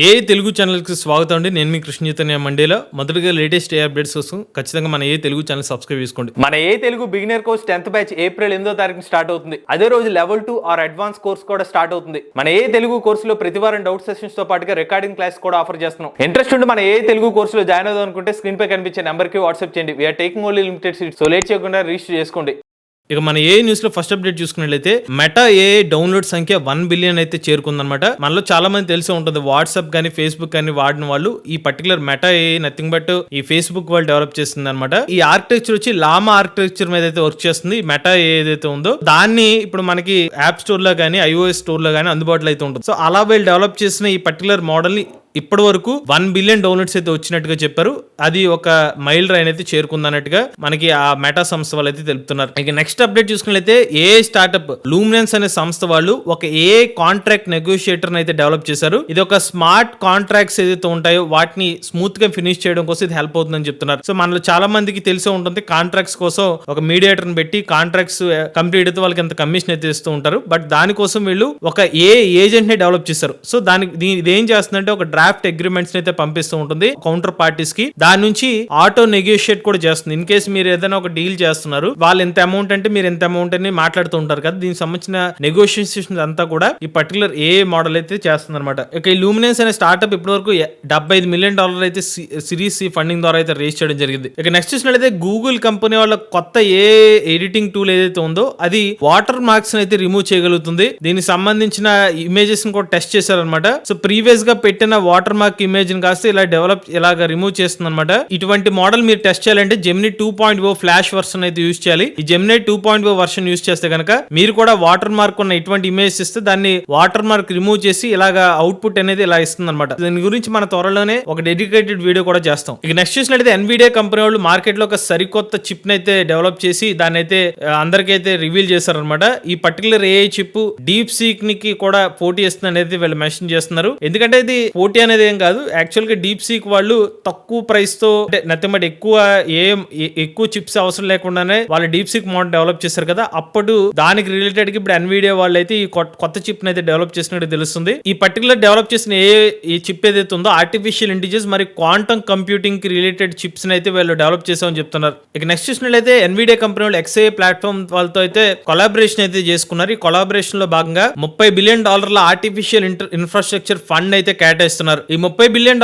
ఏ తెలుగు ఛానల్కి స్వాగతం అండి. నేను మీ కృష్ణ చైతన్య మండేలో మొదటిగా లేటెస్ట్ ఏ అప్డేట్స్ కోసం ఖచ్చితంగా మన ఏ తెలుగు ఛానల్ సబ్స్క్రైబ్ చేసుకోండి. మన ఏ Telugu beginner course 10th batch April 8వ తారీఖున స్టార్ట్ అవుతుంది. అదే రోజు లెవెల్ 2 ఆర్ అడ్వాన్స్ కోర్స్ కూడా స్టార్ట్ అవుతుంది. మన ఏ తెలుగు కోర్సులో ప్రతి వారం డౌట్ సెషన్స్ తో పాటుగా రికార్డింగ్ క్లాస్ కూడా ఆఫర్ చేస్తున్నాం. ఇంట్రెస్ట్ ఉండి మన ఏ తెలుగు కోర్సులో జాయిన్ అవుదాం అనుకుంటే స్క్రీన్ పై కనిపించే నెంబర్ కి వాట్సాప్ చేయండి. We're taking only limited seats. So late చేయకుండా రిజిస్టర్ చేసుకోండి. ఇక మన ఏ న్యూస్ లో ఫస్ట్ అప్డేట్ చూసుకున్నట్లయితే మెటా ఏ డౌన్లోడ్ సంఖ్య 1 బిలియన్ అయితే చేరుకుందనమాట. మనలో చాలా మంది తెలిసే ఉంటుంది, వాట్సాప్ కానీ ఫేస్బుక్ కానీ వాడిన వాళ్ళు ఈ particular meta A nothing but ఈ ఫేస్బుక్ వాళ్ళు డెవలప్ చేస్తుంది అనమాట. ఈ ఆర్కిటెక్చర్ వచ్చి లామా ఆర్కిటెక్చర్ మీద అయితే వర్క్ చేస్తుంది. ఈ మెటా ఏదైతే ఉందో దాన్ని ఇప్పుడు మనకి యాప్ స్టోర్ లో కానీ ఐఓఎస్ స్టోర్ లో కానీ అందుబాటులో అయితే ఉంటుంది. సో అలా వీళ్ళు డెవలప్ చేసిన ఈ పర్టికులర్ మోడల్ ని ఇప్పటి వరకు 1 బిలియన్ డౌన్లోడ్స్ అయితే వచ్చినట్టుగా చెప్పారు. అది ఒక మైల్ రైన్ అయితే చేరుకుందన్నట్టుగా మనకి ఆ మెటా సంస్థ వాళ్ళు అయితే తెలుపుతున్నారు. ఇక నెక్స్ట్ అప్డేట్ చూసుకున్నట్లయితే ఏ స్టార్ట్అప్ లూమినెన్స్ అనే సంస్థ వాళ్ళు ఒక ఏ కాంట్రాక్ట్ నెగోషియేటర్ అయితే డెవలప్ చేశారు. ఇది ఒక స్మార్ట్ కాంట్రాక్ట్స్ ఏదైతే ఉంటాయో వాటిని స్మూత్ గా ఫినిష్ చేయడం కోసం ఇది హెల్ప్ అవుతుందని చెప్తున్నారు. సో మనలో చాలా మందికి తెలిసే ఉంటుంది, కాంట్రాక్ట్స్ కోసం ఒక మీడియేటర్ ని పెట్టి కాంట్రాక్ట్స్ కంప్లీట్ అయితే వాళ్ళకి ఎంత కమిషన్ అయితే ఇస్తూ ఉంటారు. బట్ దానికోసం వీళ్ళు ఒక ఏ ఏజెంట్ ని డెవలప్ చేశారు. సో దానికి ఇదేం చేస్తుందంటే ఒక డ్రాఫ్ట్ అగ్రిమెంట్స్ అయితే పంపిస్తూ ఉంటుంది కౌంటర్ పార్టీస్ కి. దాని నుంచి ఆటో నెగోషియేట్ కూడా చేస్తుంది. ఇన్ కేసు మీరు ఏదైనా ఒక డీల్ చేస్తున్నారు, వాళ్ళు ఎంత అమౌంట్ అంటే మీరు ఎంత అమౌంట్ అని మాట్లాడుతూ ఉంటారు కదా, దీనికి సంబంధించిన నెగోషియేషన్ అంతా కూడా ఈ పర్టికులర్ ఏ మోడల్ అయితే చేస్తుంది అనమాట. ఇక ఈ లూమినెన్స్ అనే స్టార్ట్అప్ ఇప్పటి వరకు $75 మిలియన్ అయితే సిరీస్ సి ఫండింగ్ ద్వారా అయితే రేస్ చేయడం జరిగింది. ఇక నెక్స్ట్ చూసినట్లయితే గూగుల్ కంపెనీ వాళ్ళ కొత్త ఏ ఎడిటింగ్ టూల్ ఏదైతే ఉందో అది వాటర్ మార్క్స్ అయితే రిమూవ్ చేయగలుగుతుంది. దీనికి సంబంధించిన ఇమేజెస్ కూడా టెస్ట్ చేశారనమాట. సో ప్రీవియస్ గా పెట్టిన వాటర్ మార్క్ ఇమేజ్ కాస్త ఇలాగ రిమూవ్ చేస్తుంది అనమాట. ఇటువంటి మోడల్ మీరు టెస్ట్ చేయాలంటే జెమినీ 2.0 ఫ్లాష్ వర్షన్ అయితే యూజ్ చేయాలి. ఈ జెమినీ 2.0 వర్షన్ యూజ్ చేస్తే కనుక మీరు కూడా వాటర్ మార్క్ ఉన్న ఇటువంటి ఇమేజ్ ఇస్తే దాన్ని వాటర్ మార్క్ రిమూవ్ చేసి ఇలాగా అవుట్పుట్ అనేది ఇలా ఇస్తుంది అనమాట. దీని గురించి మన త్వరలోనే ఒక డెడికేటెడ్ వీడియో కూడా చేస్తాం. ఇక నెక్స్ట్ చూసినట్లయితే ఎన్విడియా కంపెనీ వాళ్ళు మార్కెట్ లో ఒక సరికొత్త చిప్ అయితే డెవలప్ చేసి దాన్ని అయితే అందరికైతే రివీల్ చేశారనమాట. ఈ particular AI chip deep seek కి కూడా పోటీ ఇస్తుంది అనేది వీళ్ళు మెన్షన్ చేస్తున్నారు. ఎందుకంటే ఇది పోటీ అనేది ఏం కాదు, యాక్చువల్ గా డీప్ సీక్ వాళ్ళు తక్కువ ప్రైస్ తో నథింగ్ బట్ ఎక్కువ చిప్స్ అవసరం లేకుండానే వాళ్ళు డీప్ సీక్ మోడల్ డెవలప్ చేశారు కదా. అప్పుడు దానికి రిలేటెడ్ గా ఇప్పుడు ఎన్విడియా వాళ్ళు అయితే ఈ కొత్త చిప్ అయితే డెవలప్ చేసినట్టు తెలుస్తుంది. ఈ పర్టికులర్ డెవలప్ చేసిన ఈ చిప్ ఏదైతే ఉందో ఆర్టిఫిషియల్ ఇంటెలిజెన్స్ మరి క్వాంటమ్ కంప్యూటింగ్ కి రిలేటెడ్ చిప్స్ అయితే వీళ్ళు డెవలప్ చేసామని చెప్తున్నారు. ఇక నెక్స్ట్ చూసినట్లయితే ఎన్విడియా కంపెనీ వాళ్ళు XAI ప్లాట్ఫామ్ వాళ్ళతో అయితే కొలాబరేషన్ అయితే చేసుకున్నారు. ఈ కొలాబరేషన్ లో భాగంగా $30 బిలియన్ ఆర్టిఫిషియల్ ఇన్ఫ్రాస్ట్రక్చర్ ఫండ్ అయితే కేటాయిస్తున్నారు. ఈ $30 బిలియన్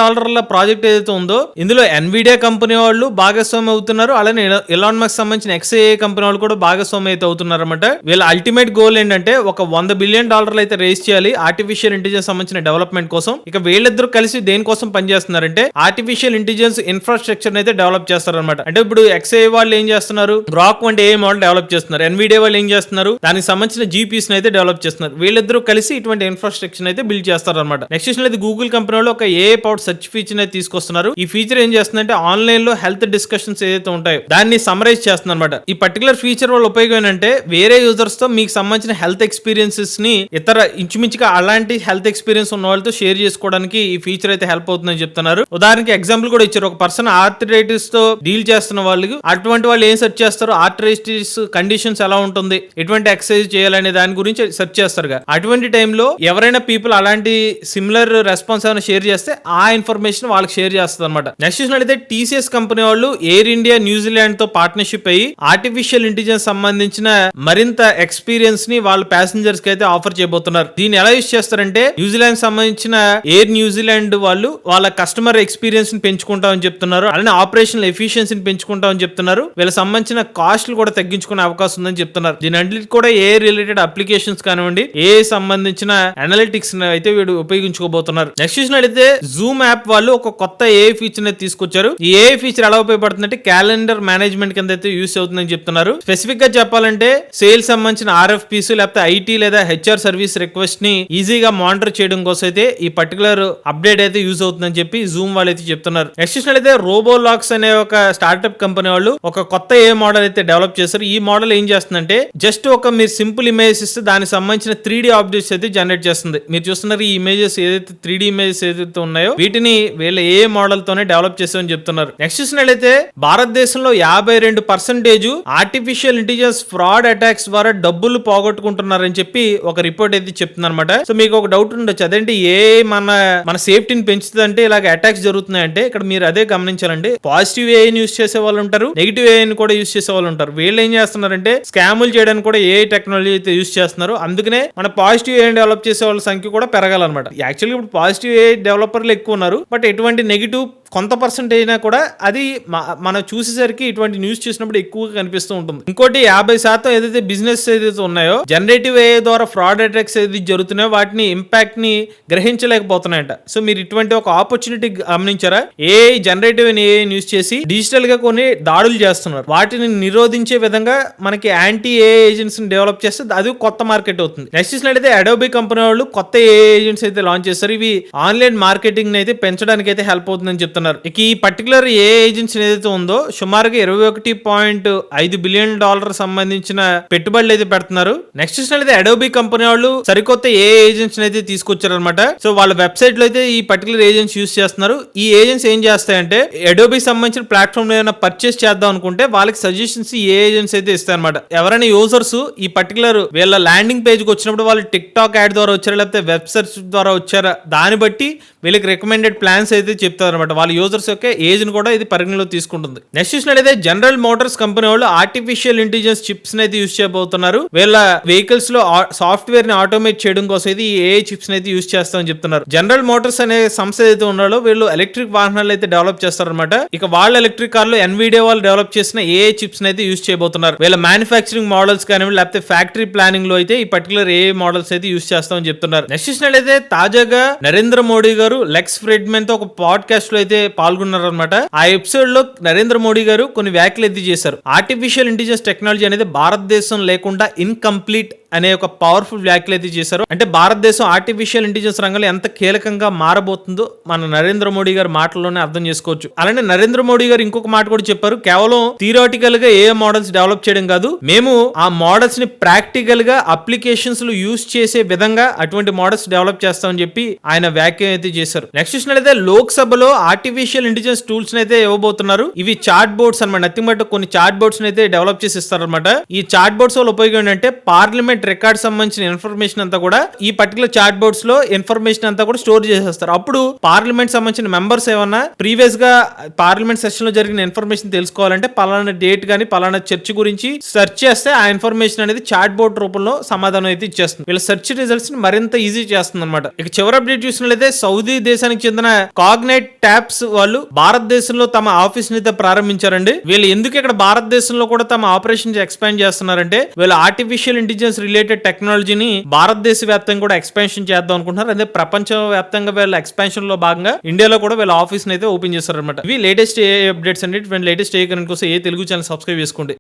ప్రాజెక్ట్ ఏదైతే ఉందో ఇందులో ఎన్విడియా కంపెనీ వాళ్ళు భాగస్వామి అవుతున్నారు. అలానే ఎలాన్ మస్క్ సంబంధించిన XAI కంపెనీ వాళ్ళు కూడా భాగస్వామి అయితే అవుతున్నారు అనమాట. వీళ్ళ అల్టిమేట్ గోల్ ఏంటంటే ఒక $100 బిలియన్ అయితే రేస్ చేయాలి ఆర్టిఫిషియల్ ఇంటెలిజెన్స్ సంబంధించిన డెవలప్మెంట్ కోసం. ఇక వీళ్ళిద్దరూ కలిసి దేనికోసం పనిచేస్తున్నారంటే ఆర్టిఫిషియల్ ఇంటెలిజెన్స్ ఇన్ఫ్రాస్ట్రక్చర్ అయితే డెవలప్ చేస్తారనమాట. అంటే ఇప్పుడు XAI వాళ్ళు ఏం చేస్తున్నారు, గ్రాక్ వంటి ఏ మోడల్ డెవలప్ చేస్తున్నారు, ఎన్విడియా వాళ్ళు ఏం చేస్తున్నారు, దానికి సంబంధించిన GPUs అయితే డెవలప్ చేస్తున్నారు. వీళ్ళిద్దరూ కలిసి ఇటువంటి ఇన్ఫ్రాస్ట్రక్చర్ అయితే బిల్డ్ చేస్తారనమాట. నెక్స్ట్ చూసినట్లయితే గూగుల్ కంపెనీ వాళ్ళు ఒక ఏ పవర్డ్ సెర్చ్ ఫీచర్ అయితే తీసుకొస్తున్నారు. ఈ ఫీచర్ ఏం చేస్తుందంటే ఆన్లైన్ లో హెల్త్ డిస్కషన్స్ ఏదైతే ఉంటాయో దాన్ని సమరైజ్ చేస్తుంది అనమాట. ఈ పర్టికులర్ ఫీచర్ వల్ల ఉపయోగం ఏంటంటే వేరే యూజర్స్ తో మీకు సంబంధించిన హెల్త్ ఎక్స్పీరియన్సెస్ ని ఇతర ఇంచుమించుగా అలాంటి హెల్త్ ఎక్స్పీరియన్స్ ఉన్న వాళ్ళతో షేర్ చేసుకోవడానికి ఈ ఫీచర్ అయితే హెల్ప్ అవుతుందని చెప్తున్నారు. ఉదాహరణకి ఎగ్జాంపుల్ కూడా ఇచ్చారు. ఒక పర్సన్ ఆర్థరైటిస్ తో డీల్ చేస్తున్న వాళ్ళకి అటువంటి వాళ్ళు ఏం సెర్చ్ చేస్తారు, ఆర్థరైటిస్ కండిషన్స్ ఎలా ఉంటుంది, ఎటువంటి ఎక్సర్సైజ్ చేయాలనే దాని గురించి సెర్చ్ చేస్తారు. అటువంటి టైంలో ఎవరైనా పీపుల్ అలాంటి సిమిలర్ రెస్పాన్స్ ఏమైనా షేర్ చేస్తే ఆ ఇన్ఫర్మేషన్ వాళ్ళకి షేర్ చేస్తుంది అనమాట. నెక్స్ట్ చూసినట్లయితే TCS కంపెనీ వాళ్ళు ఎయిర్ ఇండియా న్యూజిలాండ్ తో పార్ట్నర్షిప్ అయ్యి ఆర్టిఫిషియల్ ఇంటెలిజెన్స్ సంబంధించిన మరింత ఎక్స్పీరియన్స్ ని వాళ్ళ ప్యాసింజర్స్ కి అయితే ఆఫర్ చేయబోతున్నారు. దీన్ని ఎలా యూజ్ చేస్తారంటే న్యూజిలాండ్ సంబంధించిన ఎయిర్ న్యూజిలాండ్ వాళ్ళు వాళ్ళ కస్టమర్ ఎక్స్పీరియన్స్ ని పెంచుకుంటామని చెప్తున్నారు. అలానే ఆపరేషనల్ ఎఫిషియన్సీని పెంచుకుంటామని చెప్తున్నారు. వీళ్ళకి సంబంధించిన కాస్ట్లు కూడా తగ్గించుకునే అవకాశం ఉందని చెప్తున్నారు. దీని అన్నిటి కూడా ఏ రిలేటెడ్ అప్లికేషన్స్ కానివ్వండి, ఏ సంబంధించిన అనలిటిక్స్ అయితే వీడు ఉపయోగించుకోబోతున్నారు. నెక్స్ట్ చూసినట్లయితే జూమ్ యాప్ వాళ్ళు ఒక కొత్త ఏ ఫీచర్ అయితే తీసుకొచ్చారు. ఈ ఏ ఫీచర్ ఎలా ఉపయోగపడుతుందంటే క్యాలెండర్ మేనేజ్మెంట్ కింద అయితే యూస్ అవుతుందని చెప్తున్నారు. స్పెసిఫిక్ గా చెప్పాలంటే సేల్స్ సంబంధించిన RFPs లేకపోతే IT లేదా HR సర్వీస్ రిక్వెస్ట్ ని ఈజీగా మానిటర్ చేయడం కోసం అయితే ఈ పర్టికులర్ అప్డేట్ అయితే యూజ్ అవుతుందని చెప్పి జూమ్ వాళ్ళు అయితే చెప్తున్నారు. నెక్స్ట్ చూసినట్లయితే రోబోలాక్స్ అనే ఒక స్టార్ట్అప్ కంపెనీ వాళ్ళు ఒక కొత్త ఏ మోడల్ అయితే డెవలప్ చేశారు. ఈ మోడల్ ఏం చేస్తుందంటే జస్ట్ ఒక మీరు సింపుల్ ఇమేజ్ ఇస్తే దానికి సంబంధించిన 3D ఆబ్జెక్ట్స్ అయితే జనరేట్ చేస్తుంది. మీరు చూస్తున్నారు ఈ ఇమేజెస్ ఏదైతే 3D ఇమేజెస్ ఏదైతే ఉన్నాయో వీటిని వీళ్ళ ఏ మోడల్ తోనే డెవలప్ చేసామని చెప్తున్నారు. నెక్స్ట్ చూసినట్లయితే భారతదేశంలో 52% ఆర్టిఫిషియల్ ఇంటెలిజెన్స్ ఫ్రాడ్ అటాక్స్ ద్వారా డబ్బులు పోగొట్టుకుంటున్నారని చెప్పి ఒక రిపోర్ట్ అయితే చెప్తుంది అనమాట. సో మీకు ఒక డౌట్ ఉండొచ్చు, అదేంటి ఏ మన సేఫ్టీని పెంచుతుందంటే ఇలాగ అటాక్స్ జరుగుతున్నాయంటే ఇక్కడ మీరు అదే గమనించాలండి. పాజిటివ్ ఏఐని యూస్ చేసే వాళ్ళు ఉంటారు, నెగిటివ్ ఏఐని కూడా యూస్ చేసే వాళ్ళు ఉంటారు. వీళ్ళు ఏం చేస్తున్నారంటే స్కాములు చేయడానికి కూడా ఏ టెక్నాలజీ అయితే యూస్ చేస్తున్నారు. అందుకనే మన పాజిటివ్ ఏఐ డెవలప్ చేసే వాళ్ళ సంఖ్య కూడా పెరగాలన్నమాట. యాక్చువల్గా ఇప్పుడు పాజిటివ్ ఏఐ డెవలపర్లు ఎక్కువ ఉన్నారు, బట్ ఎటువంటి నెగిటివ్ కొంత పర్సెంట్ అయినా కూడా అది మనం చూసేసరికి ఇటువంటి న్యూస్ చూసినప్పుడు ఎక్కువగా కనిపిస్తూ ఉంటుంది. ఇంకోటి 50% ఏదైతే బిజినెస్ ఏదైతే ఉన్నాయో జనరేటివ్ ఏఐ ద్వారా ఫ్రాడ్ అటాక్స్ ఏదైతే జరుగుతున్నాయో వాటిని ఇంపాక్ట్ ని గ్రహించలేకపోతున్నాయంట. సో మీరు ఇటువంటి ఒక ఆపర్చునిటీ గమనించారా? ఏఐ జనరేటివ్ ఏఐ యూస్ చేసి డిజిటల్ గా కొన్ని దాడులు చేస్తున్నారు. వాటిని నిరోధించే విధంగా మనకి యాంటీ ఏఐ ఏజెంట్స్ ని డెవలప్ చేస్తే అది కొత్త మార్కెట్ అవుతుంది. నెక్స్ట్ చూసినట్లయితే అడోబీ కంపెనీ వాళ్ళు కొత్త ఏఐ ఏజెంట్స్ అయితే లాంచ్ చేస్తారు. ఇవి ఆన్లైన్ మార్కెటింగ్ అయితే పెంచడానికి అయితే హెల్ప్ అవుతుందని చెప్తున్నారు. ఇక ఈ పర్టికులర్ ఏ ఏజెన్సీ ఏదైతే ఉందో సుమారుగా $21.5 బిలియన్ సంబంధించిన పెట్టుబడులు అయితే పెడుతున్నారు. నెక్స్ట్ చూసినట్లయితే అడోబీ కంపెనీ వాళ్ళు సరికొత్త ఏ ఏజెన్సీ అయితే తీసుకొచ్చారనమాట. సో వాళ్ళ వెబ్సైట్ లో అయితే ఈ పర్టికులర్ ఏజెన్సీ యూస్ చేస్తున్నారు. ఈ ఏజెన్సీ ఏం చేస్తాయంటే అడోబీ సంబంధించిన ప్లాట్ఫామ్ ఏమైనా పర్చేస్ చేద్దాం అనుకుంటే వాళ్ళకి సజెషన్స్ ఈ ఏజెన్సీ అయితే ఇస్తాయి అనమాట. ఎవరైనా యూజర్స్ ఈ పర్టికులర్ వీళ్ళ ల్యాండింగ్ పేజ్ కి వచ్చినప్పుడు వాళ్ళు టిక్ టాక్ యాడ్ ద్వారా వచ్చారా లేకపోతే వెబ్ సెర్చ్ ద్వారా వచ్చారా దాన్ని బట్టి వీళ్ళకి రికమెండెడ్ ప్లాన్స్ అయితే చెప్తారు అనమాట. వాళ్ళ యూజర్స్ యొక్క ఏజ్ ని కూడా ఇది పరిగణలో తీసుకుంటుంది. నెక్స్ట్ చూసినట్లయితే జనరల్ మోటార్స్ కంపెనీ వాళ్ళు ఆర్టిఫిషియల్ ఇంటెలిజెన్స్ చిప్స్ అయితే యూస్ చేయబోతున్నారు. వీళ్ళ వెహికల్స్ లో సాఫ్ట్వేర్ ని ఆటోమేట్ చేయడం కోసం అయితే ఈ ఏఐ చిప్స్ అయితే యూస్ చేస్తామని చెప్తున్నారు. జనరల్ మోటార్స్ అనే సంస్థ అయితే ఉన్నారో వీళ్ళు ఎలక్ట్రిక్ వాహనాలు అయితే డెవలప్ చేస్తారనమాట. ఇక వాళ్ళ ఎలక్ట్రిక్ కార్లు ఎన్విడియా వాళ్ళు డెవలప్ చేసిన ఏఐ చిప్స్ అయితే యూస్ చేయబోతున్నారు. వీళ్ళ మ్యానుఫాక్చరింగ్ మోడల్స్ కానివ్వండి లేకపోతే ఫ్యాక్టరీ ప్లానింగ్ లో అయితే ఈ పర్టికులర్ ఏఐ మోడల్స్ అయితే యూస్ చేస్తామని చెప్తున్నారు. నెక్స్ట్ చూసినట్లయితే తాజాగా నరేంద్ర మోడీ గారు లెక్స్ ఫ్రెడ్మెన్ తో ఒక పాడ్కాస్ట్ లో అయితే పాల్గొన్నారు అనమాట. ఆ ఎపిసోడ్ లో నరేంద్ర మోడీ గారు కొన్ని వ్యాఖ్యలు అయితే చేశారు. ఆర్టిఫిషియల్ ఇంటెలిజెన్స్ టెక్నాలజీ అనేది భారతదేశం లేకుండా ఇన్కంప్లీట్ అనే ఒక పవర్ఫుల్ వ్యాఖ్యలు అయితే చేశారు. అంటే భారతదేశం ఆర్టిఫిషియల్ ఇంటెలిజెన్స్ రంగంలో ఎంత కీలకంగా మారబోతుందో మన నరేంద్ర మోడీ గారి మాటల్లోనే అర్థం చేసుకోవచ్చు. అలానే నరేంద్ర మోడీ గారు ఇంకొక మాట కూడా చెప్పారు, కేవలం థియరాటికల్ గా ఏ మోడల్స్ డెవలప్ చేయడం కాదు, మేము ఆ మోడల్స్ ని ప్రాక్టికల్ గా అప్లికేషన్స్ లో యూస్ చేసే విధంగా అటువంటి మోడల్స్ డెవలప్ చేస్తామని చెప్పి ఆయన వ్యాఖ్య అయితే చేశారు. నెక్స్ట్ చూసినట్లయితే లోక్ సభలో ఆర్టిఫిషియల్ ఇంటెలిజెన్స్ టూల్స్ అయితే ఇవ్వబోతున్నారు. ఇవి చాట్ బోర్డ్స్ అనమాట. నథింగ్ బట్ కొన్ని చాట్ బోర్డ్స్ అయితే డెవలప్ చేసి ఇస్తారనమాట. ఈ చాట్ బోర్డ్స్ వల్ల ఉపయోగం ఏంటంటే పార్లమెంట్ రికార్డ్ సంబంధించిన ఇన్ఫర్మేషన్ అంతా కూడా ఈ పర్టికులర్ చాట్ బోర్డ్స్ లో ఇన్ఫర్మేషన్ అంతా కూడా స్టోర్ చేసేస్తారు. అప్పుడు పార్లమెంట్ సంబంధించిన మెంబర్స్ ఏమన్నా ప్రీవియస్ గా పార్లమెంట్ సెషన్ లో జరిగిన ఇన్ఫర్మేషన్ తెలుసుకోవాలంటే పలానా డేట్ గానీ పలానా చర్చ్ గురించి సెర్చ్ చేస్తే ఆ ఇన్ఫర్మేషన్ అనేది చాట్ బోర్డ్ రూపంలో సమాధానం అయితే ఇచ్చేస్తుంది. వీళ్ళ సెర్చ్ రిజల్ట్స్ ని మరింత ఈజీ చేస్తుంది అనమాట. ఇక చివరి అప్డేట్ చూసినట్లయితే సౌదీ దేశానికి చెందిన కాగ్నైట్ ట్యాప్స్ వాళ్ళు భారతదేశంలో తమ ఆఫీస్ ని అయితే ప్రారంభించారండి. వీళ్ళు ఎందుకు ఇక్కడ భారతదేశంలో కూడా తమ ఆపరేషన్స్ ఎక్స్పాండ్ చేస్తున్నారంటే వీళ్ళు ఆర్టిఫిషియల్ ఇంటెలిజెన్స్ రిలేటెడ్ టెక్నాలజీని భారతదేశ వ్యాప్తంగా కూడా ఎక్స్పాన్షన్ చేద్దాం అనుకుంటున్నారు. అదే ప్రపంచ వ్యాప్తంగా వీళ్ళ ఎక్స్పాన్షన్ లో భాగంగా ఇండియాలో కూడా వీళ్ళ ఆఫీస్ అయితే ఓపెన్ చేస్తారన్నమాట. ఇవి లేటెస్ట్ ఏ అప్డేట్స్ అండి. లేటెస్ట్ ఏ కోసం ఏ తెలుగు ఛానల్ సబ్స్క్రైబ్ చేసుకోండి.